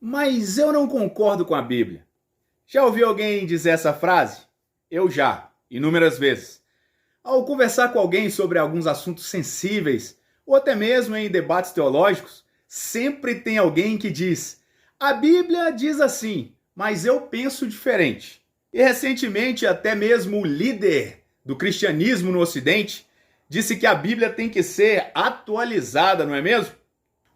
Mas eu não concordo com a Bíblia. Já ouviu alguém dizer essa frase? Eu já, inúmeras vezes. Ao conversar com alguém sobre alguns assuntos sensíveis, ou até mesmo em debates teológicos, sempre tem alguém que diz: a Bíblia diz assim, mas eu penso diferente. E recentemente, até mesmo o líder do cristianismo no Ocidente disse que a Bíblia tem que ser atualizada, não é mesmo?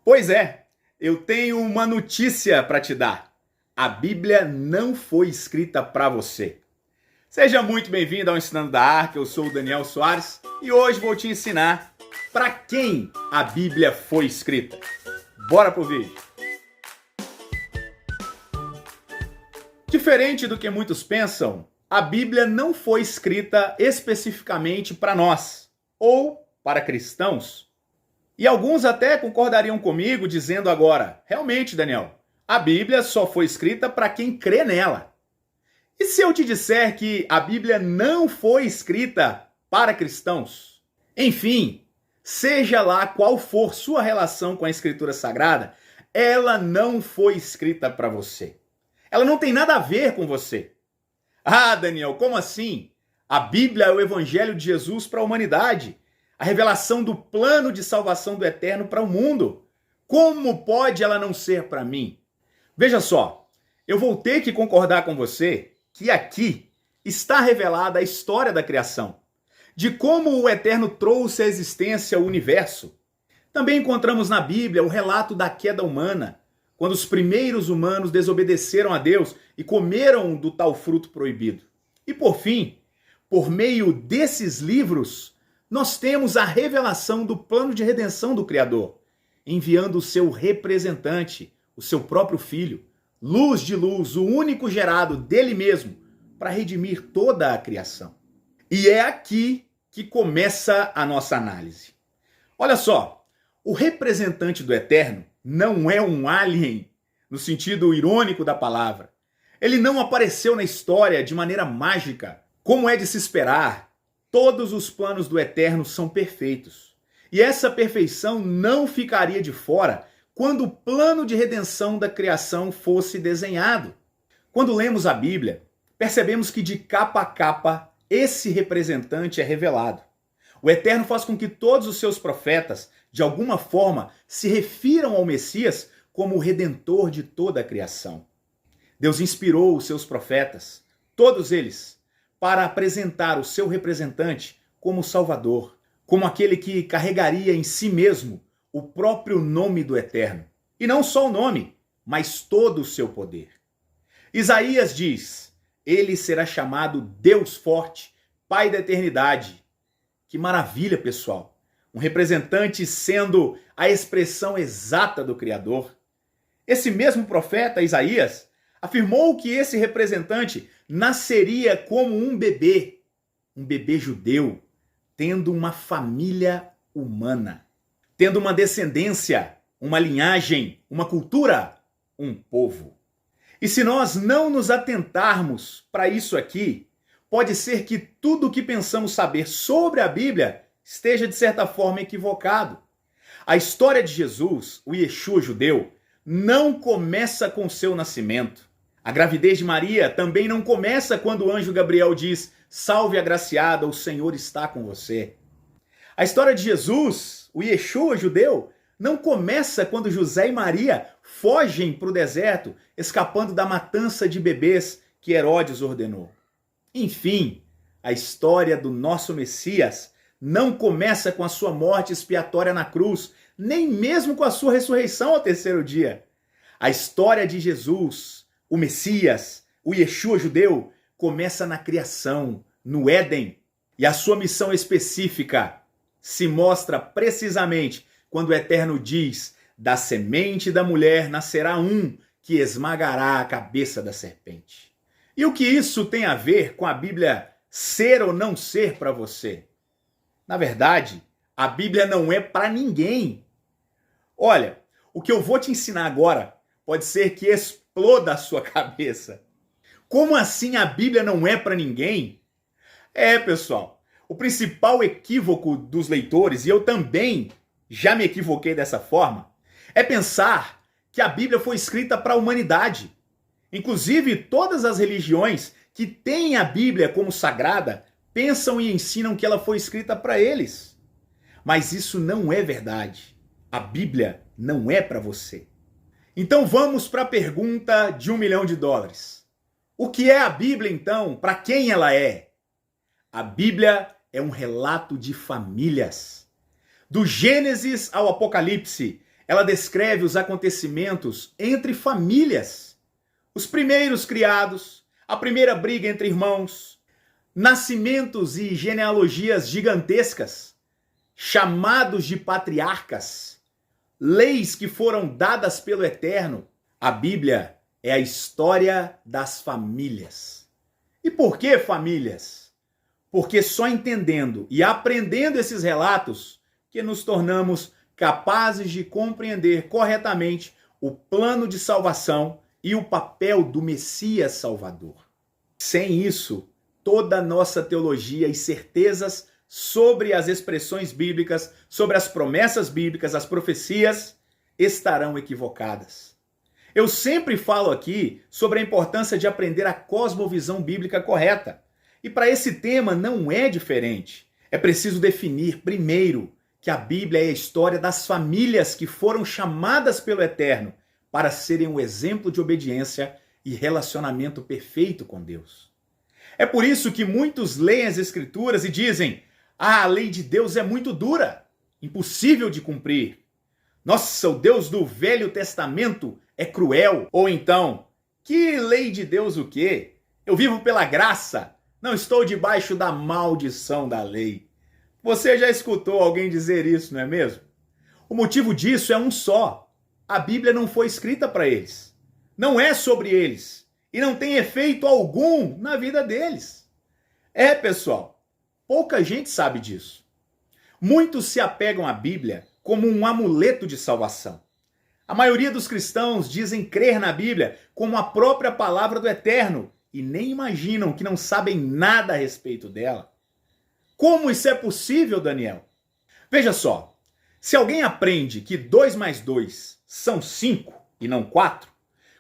Pois é, eu tenho uma notícia para te dar. A Bíblia não foi escrita para você. Seja muito bem-vindo ao Ensinando da Arca, eu sou o Daniel Soares e hoje vou te ensinar para quem a Bíblia foi escrita. Bora pro vídeo! Diferente do que muitos pensam, a Bíblia não foi escrita especificamente para nós ou para cristãos. E alguns até concordariam comigo dizendo agora: realmente, Daniel, a Bíblia só foi escrita para quem crê nela. E se eu te disser que a Bíblia não foi escrita para cristãos? Enfim, seja lá qual for sua relação com a Escritura Sagrada, ela não foi escrita para você. Ela não tem nada a ver com você. Ah, Daniel, como assim? A Bíblia é o Evangelho de Jesus para a humanidade, a revelação do plano de salvação do eterno para o mundo. Como pode ela não ser para mim? Veja só, eu vou ter que concordar com você que aqui está revelada a história da criação, de como o Eterno trouxe à existência o universo. Também encontramos na Bíblia o relato da queda humana, quando os primeiros humanos desobedeceram a Deus e comeram do tal fruto proibido. E por fim, por meio desses livros, nós temos a revelação do plano de redenção do Criador, enviando o seu representante, o seu próprio Filho, luz de luz, o único gerado dele mesmo, para redimir toda a criação. E é aqui que começa a nossa análise. Olha só, o representante do Eterno não é um alien, no sentido irônico da palavra. Ele não apareceu na história de maneira mágica, como é de se esperar. Todos os planos do Eterno são perfeitos. E essa perfeição não ficaria de fora quando o plano de redenção da criação fosse desenhado. Quando lemos a Bíblia, percebemos que de capa a capa esse representante é revelado. O Eterno faz com que todos os seus profetas, de alguma forma, se refiram ao Messias como o redentor de toda a criação. Deus inspirou os seus profetas, todos eles, para apresentar o seu representante como Salvador, como aquele que carregaria em si mesmo o próprio nome do Eterno. E não só o nome, mas todo o seu poder. Isaías diz: ele será chamado Deus Forte, Pai da Eternidade. Que maravilha, pessoal! Um representante sendo a expressão exata do Criador. Esse mesmo profeta, Isaías, afirmou que esse representante nasceria como um bebê judeu, tendo uma família humana, tendo uma descendência, uma linhagem, uma cultura, um povo. E se nós não nos atentarmos para isso aqui, pode ser que tudo o que pensamos saber sobre a Bíblia esteja de certa forma equivocado. A história de Jesus, o Yeshua judeu, não começa com seu nascimento. A gravidez de Maria também não começa quando o anjo Gabriel diz: salve agraciada, o Senhor está com você. A história de Jesus, o Yeshua judeu, não começa quando José e Maria fogem para o deserto, escapando da matança de bebês que Herodes ordenou. Enfim, a história do nosso Messias não começa com a sua morte expiatória na cruz, nem mesmo com a sua ressurreição ao terceiro dia. A história de Jesus, o Messias, o Yeshua judeu, começa na criação, no Éden. E a sua missão específica se mostra precisamente quando o Eterno diz: da semente da mulher nascerá um que esmagará a cabeça da serpente. E o que isso tem a ver com a Bíblia ser ou não ser para você? Na verdade, a Bíblia não é para ninguém. Olha, o que eu vou te ensinar agora pode ser que exploda a sua cabeça. Como assim a Bíblia não é para ninguém? Pessoal, o principal equívoco dos leitores, e eu também já me equivoquei dessa forma, é pensar que a Bíblia foi escrita para a humanidade. Inclusive, todas as religiões que têm a Bíblia como sagrada pensam e ensinam que ela foi escrita para eles. Mas isso não é verdade. A Bíblia não é para você. Então vamos para a pergunta de $1 milhão. O que é a Bíblia, então? Para quem ela é? A Bíblia é um relato de famílias. Do Gênesis ao Apocalipse, ela descreve os acontecimentos entre famílias. Os primeiros criados, a primeira briga entre irmãos, nascimentos e genealogias gigantescas, chamados de patriarcas, leis que foram dadas pelo Eterno. A Bíblia é a história das famílias. E por que famílias? Porque só entendendo e aprendendo esses relatos que nos tornamos capazes de compreender corretamente o plano de salvação e o papel do Messias Salvador. Sem isso, toda a nossa teologia e certezas sobre as expressões bíblicas, sobre as promessas bíblicas, as profecias, estarão equivocadas. Eu sempre falo aqui sobre a importância de aprender a cosmovisão bíblica correta. E para esse tema não é diferente. É preciso definir primeiro que a Bíblia é a história das famílias que foram chamadas pelo Eterno para serem um exemplo de obediência e relacionamento perfeito com Deus. É por isso que muitos leem as Escrituras e dizem: a lei de Deus é muito dura, impossível de cumprir. Nossa, o Deus do Velho Testamento é cruel. Ou então, que lei de Deus o quê? Eu vivo pela graça, não estou debaixo da maldição da lei. Você já escutou alguém dizer isso, não é mesmo? O motivo disso é um só. A Bíblia não foi escrita para eles. Não é sobre eles. E não tem efeito algum na vida deles. É, pessoal, pouca gente sabe disso. Muitos se apegam à Bíblia como um amuleto de salvação. A maioria dos cristãos dizem crer na Bíblia como a própria palavra do Eterno e nem imaginam que não sabem nada a respeito dela. Como isso é possível, Daniel? Veja só, se alguém aprende que 2 mais 2 são 5 e não 4,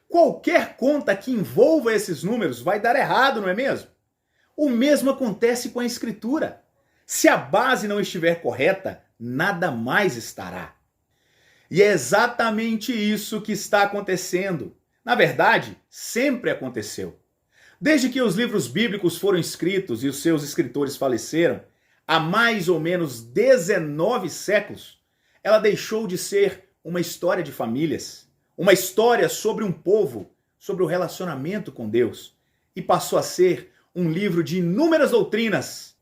qualquer conta que envolva esses números vai dar errado, não é mesmo? O mesmo acontece com a Escritura. Se a base não estiver correta, nada mais estará. E é exatamente isso que está acontecendo. Na verdade, sempre aconteceu. Desde que os livros bíblicos foram escritos e os seus escritores faleceram, há mais ou menos 19 séculos, ela deixou de ser uma história de famílias, uma história sobre um povo, sobre o relacionamento com Deus, e passou a ser um livro de inúmeras doutrinas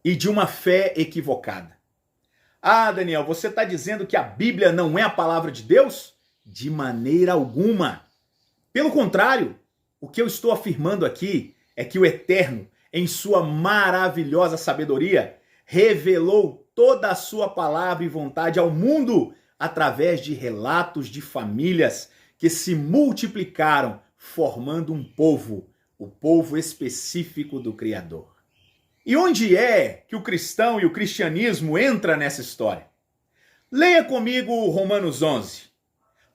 e de uma fé equivocada. Ah, Daniel, você está dizendo que a Bíblia não é a palavra de Deus? De maneira alguma. Pelo contrário, o que eu estou afirmando aqui é que o Eterno, em sua maravilhosa sabedoria, revelou toda a sua palavra e vontade ao mundo através de relatos de famílias que se multiplicaram, formando um povo, o povo específico do Criador. E onde é que o cristão e o cristianismo entra nessa história? Leia comigo Romanos 11.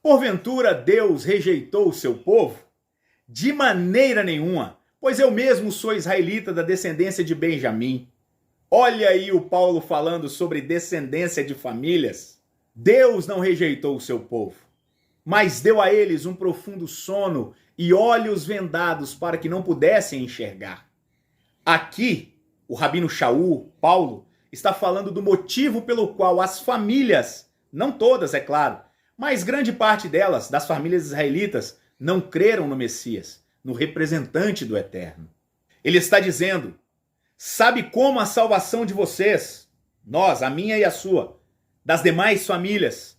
Porventura Deus rejeitou o seu povo? De maneira nenhuma, pois eu mesmo sou israelita da descendência de Benjamim. Olha aí o Paulo falando sobre descendência de famílias. Deus não rejeitou o seu povo, mas deu a eles um profundo sono e olhos vendados para que não pudessem enxergar. Aqui, o Rabino Shaul, Paulo, está falando do motivo pelo qual as famílias, não todas, é claro, mas grande parte delas, das famílias israelitas, não creram no Messias, no representante do Eterno. Ele está dizendo: sabe como a salvação de vocês, nós, a minha e a sua, das demais famílias,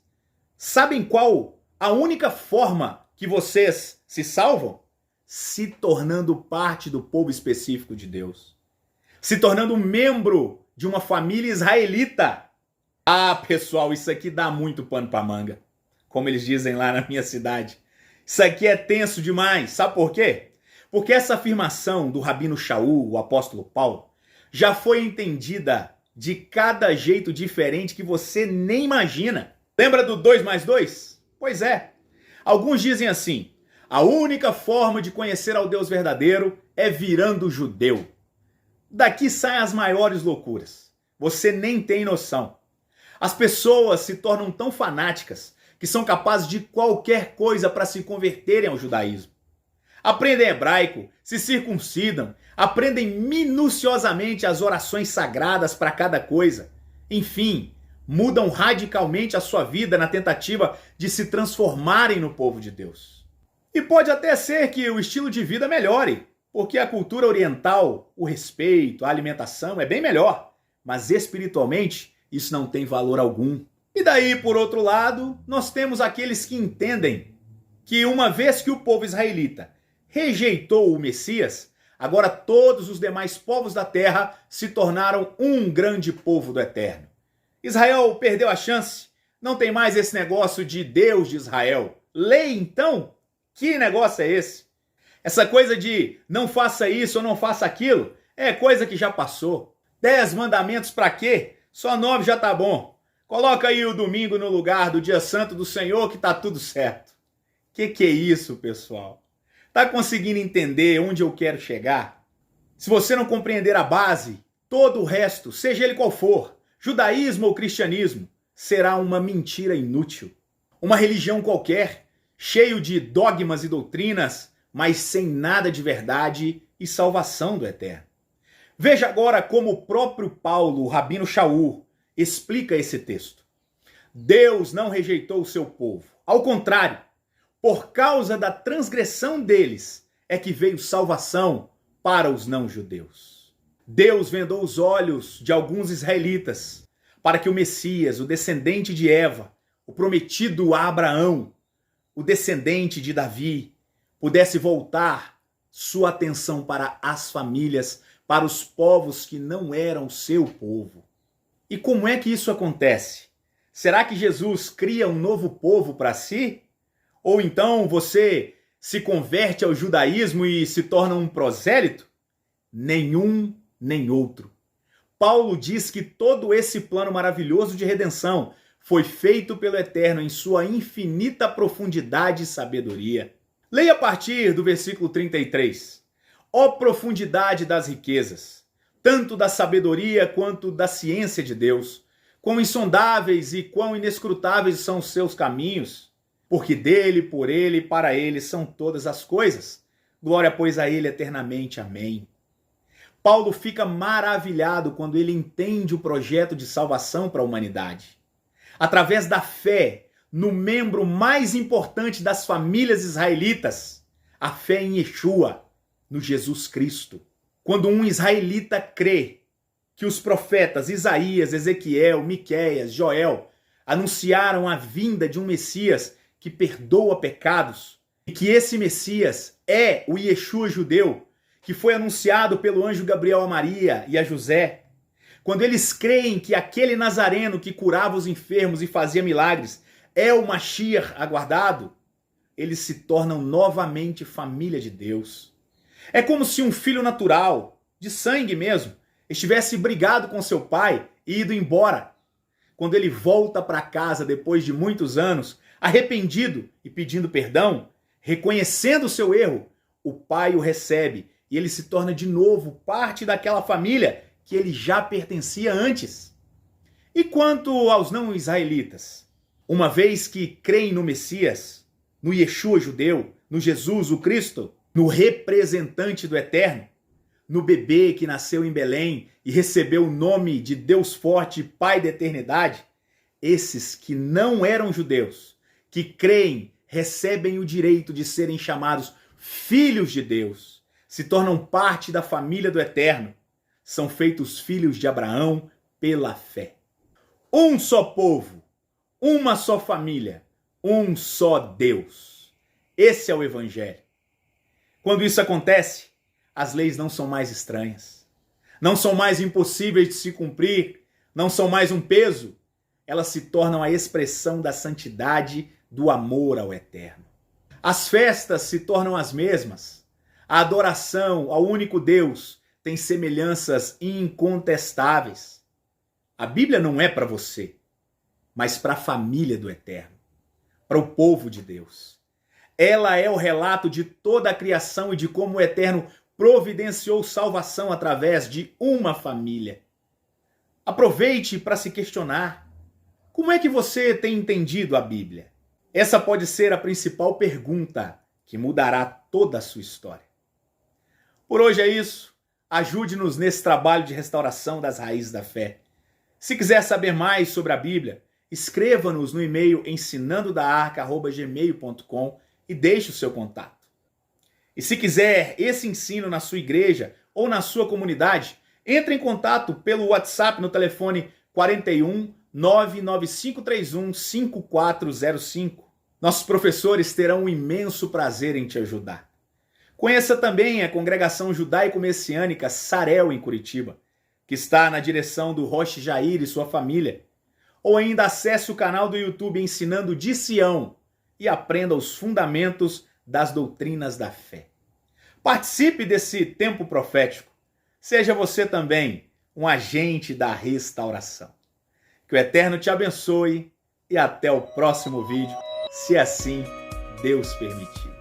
sabem qual a única forma que vocês se salvam? Se tornando parte do povo específico de Deus. Se tornando membro de uma família israelita. Ah, pessoal, isso aqui dá muito pano para manga, como eles dizem lá na minha cidade. Isso aqui é tenso demais. Sabe por quê? Porque essa afirmação do Rabino Shaul, o apóstolo Paulo, já foi entendida de cada jeito diferente que você nem imagina. Lembra do 2 mais 2? Pois é. Alguns dizem assim: a única forma de conhecer ao Deus verdadeiro é virando judeu. Daqui saem as maiores loucuras. Você nem tem noção. As pessoas se tornam tão fanáticas que são capazes de qualquer coisa para se converterem ao judaísmo. Aprendem hebraico, se circuncidam, aprendem minuciosamente as orações sagradas para cada coisa. Enfim, mudam radicalmente a sua vida na tentativa de se transformarem no povo de Deus. E pode até ser que o estilo de vida melhore, porque a cultura oriental, o respeito, a alimentação é bem melhor, mas espiritualmente isso não tem valor algum. E daí, por outro lado, nós temos aqueles que entendem que uma vez que o povo israelita rejeitou o Messias, agora todos os demais povos da terra se tornaram um grande povo do Eterno. Israel perdeu a chance, não tem mais esse negócio de Deus de Israel. Lei, então? Que negócio é esse? Essa coisa de não faça isso ou não faça aquilo é coisa que já passou. 10 mandamentos pra quê? Só 9 já tá bom. Coloca aí o domingo no lugar do dia santo do Senhor que tá tudo certo. Que é isso, pessoal? Tá conseguindo entender onde eu quero chegar? Se você não compreender a base, todo o resto, seja ele qual for, judaísmo ou cristianismo, será uma mentira inútil. Uma religião qualquer, cheio de dogmas e doutrinas, mas sem nada de verdade e salvação do Eterno. Veja agora como o próprio Paulo, o Rabino Shaul, explica esse texto. Deus não rejeitou o seu povo. Ao contrário, por causa da transgressão deles é que veio salvação para os não-judeus. Deus vendou os olhos de alguns israelitas para que o Messias, o descendente de Eva, o prometido a Abraão, o descendente de Davi, pudesse voltar sua atenção para as famílias, para os povos que não eram seu povo. E como é que isso acontece? Será que Jesus cria um novo povo para si? Ou então você se converte ao judaísmo e se torna um prosélito? Nenhum nem outro. Paulo diz que todo esse plano maravilhoso de redenção foi feito pelo Eterno em sua infinita profundidade e sabedoria. Leia a partir do versículo 33. Ó profundidade das riquezas, tanto da sabedoria quanto da ciência de Deus, quão insondáveis e quão inescrutáveis são os seus caminhos, porque dele, por ele e para ele são todas as coisas. Glória, pois, a ele eternamente. Amém. Paulo fica maravilhado quando ele entende o projeto de salvação para a humanidade. Através da fé no membro mais importante das famílias israelitas, a fé em Yeshua, no Jesus Cristo. Quando um israelita crê que os profetas Isaías, Ezequiel, Miqueias, Joel anunciaram a vinda de um Messias que perdoa pecados, e que esse Messias é o Yeshua judeu, que foi anunciado pelo anjo Gabriel a Maria e a José, quando eles creem que aquele nazareno que curava os enfermos e fazia milagres é o Mashiach aguardado, eles se tornam novamente família de Deus. É como se um filho natural, de sangue mesmo, estivesse brigado com seu pai e ido embora. Quando ele volta para casa depois de muitos anos, arrependido e pedindo perdão, reconhecendo o seu erro, o pai o recebe e ele se torna de novo parte daquela família que ele já pertencia antes. E quanto aos não israelitas? Uma vez que creem no Messias, no Yeshua judeu, no Jesus, o Cristo, no representante do Eterno, no bebê que nasceu em Belém e recebeu o nome de Deus Forte, Pai da Eternidade, esses que não eram judeus, que creem, recebem o direito de serem chamados filhos de Deus, se tornam parte da família do Eterno, são feitos filhos de Abraão pela fé. Um só povo, uma só família, um só Deus. Esse é o Evangelho. Quando isso acontece, as leis não são mais estranhas, não são mais impossíveis de se cumprir, não são mais um peso, elas se tornam a expressão da santidade, do amor ao Eterno. As festas se tornam as mesmas. A adoração ao único Deus tem semelhanças incontestáveis. A Bíblia não é para você, mas para a família do Eterno, para o povo de Deus. Ela é o relato de toda a criação e de como o Eterno providenciou salvação através de uma família. Aproveite para se questionar. Como é que você tem entendido a Bíblia? Essa pode ser a principal pergunta que mudará toda a sua história. Por hoje é isso. Ajude-nos nesse trabalho de restauração das raízes da fé. Se quiser saber mais sobre a Bíblia, escreva-nos no e-mail ensinandodaarca@gmail.com e deixe o seu contato. E se quiser esse ensino na sua igreja ou na sua comunidade, entre em contato pelo WhatsApp no telefone 41 99531 5405. Nossos professores terão um imenso prazer em te ajudar. Conheça também a Congregação Judaico-Messiânica Sarel, em Curitiba, que está na direção do Roche Jair e sua família. Ou ainda acesse o canal do YouTube Ensinando de Sião e aprenda os fundamentos das doutrinas da fé. Participe desse tempo profético. Seja você também um agente da restauração. Que o Eterno te abençoe e até o próximo vídeo, se assim Deus permitir.